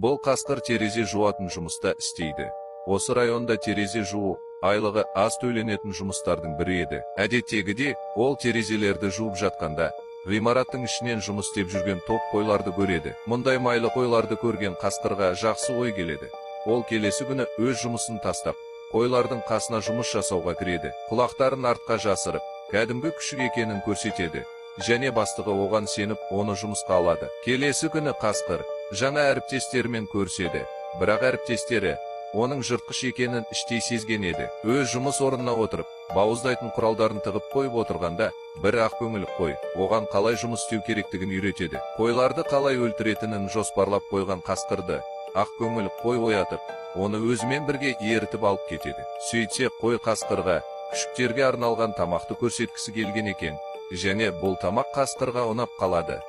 Бұл қасқыр терезе жуатын жұмыста істейді. Осы районда терезе жуу айлығы аз төленетін жұмыстардың бірі еді. Әдеттегіде ол терезелерді жуып жатқанда ғимараттың ішінен жұмыс істеп жүрген топ қойларды көреді. Мұндай майлы қойларды көрген қасқырға жақсы ой келеді. Ол келесі күні өз жұмысын тастап, қойлардың қасына жұмыс жасауға кіреді. Құлақтарын артқа жасырып, кәдімгі күшік екенін көрсетеді. Және бастығы оған сеніп, оны жұмысқа алады. Келесі күні қасқыр жаңа әріптестерімен көрседі. Бірақ әріптестері оның жыртқыш екенін іштей сезген еді. Өз жұмыс орнына отырып, бауыздайтын құралдарын тығып қойып отырғанда, бір ақкөңіл қой оған қалай жұмыс істеу керектігін үйретеді. Қойларды қалай өлтіретінін жоспарлап қойған қасқырды ақкөңіл қой оятып, оны өзімен бірге ертіп алып кетеді. Сөйтсе қой қасқырға күшіктерге арналған тамақты көрсеткісі келген екен, және бұл тамақ қасқырға ұнап қалады.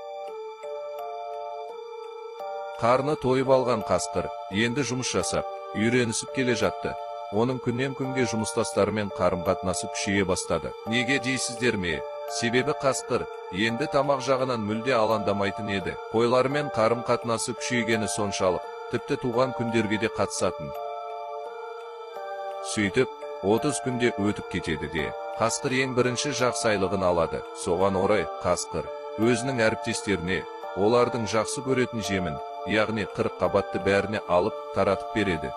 Қарны тойып алған қасқыр енді жұмыс жасап, үйренісіп келе жатты. Оның күннен күнге жұмыстастарымен қарым-қатынасы күшейе бастады. Неге дейсіздер ме? Себебі қасқыр енді тамақ жағынан мүлде алаңдамайтын еді. Қойлармен қарым-қатынасы күшейгені соншалық, тіпті туған күндерге де қатысатын. Сөйтіп, 30 күнде өтіп кетеді де, қасқыр ең бірінші жақсы айлығын алады. Соған орай, қасқыр өзінің әріптестеріне олардың жақсы көретін жемін, яғни 40 қабатты бәріне алып таратып береді.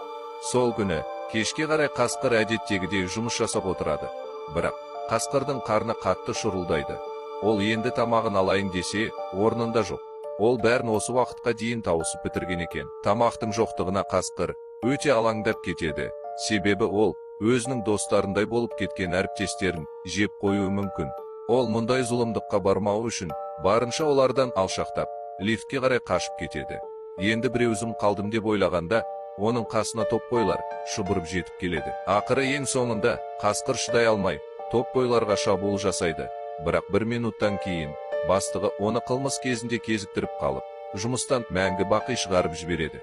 Сол күні кешке қарай қасқыр әдеттегідей жұмыс жасап отырады. Бірақ қасқырдың қарны қатты шұрылдайды. Ол енді тамағын алайын десе, орнында жоқ. Ол бәрін осы уақытқа дейін тауысып бітірген екен. Тамақтың жоқтығына қасқыр өте алаңдап кетеді. Себебі ол өзінің достарындай болып кеткен әріптестерін жеп қоюы мүмкін. Ол мұндай зұлымдыққа бармау үшін барынша олардан алшақтап, лифтке қарай қашып кетеді. Енді біреузім қалдым деп ойлағанда, оның қасына топ қойлар шұбырып жетіп келеді. Ақыры ең соңында қасқыр шыдай алмай, топ қойларға шабуыл жасайды. Бірақ 1 минуттан кейін бастығы оны қылмыс кезінде кезіктіріп қалып, жұмыстан мәңгі бақи шығарып жібереді.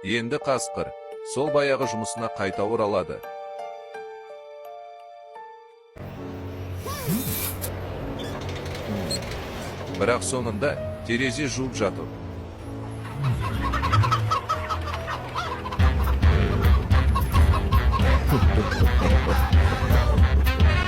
Енді қасқыр сол баяғы жұмысына қайта оралады. Бірақ соңында терезе жуып жатып,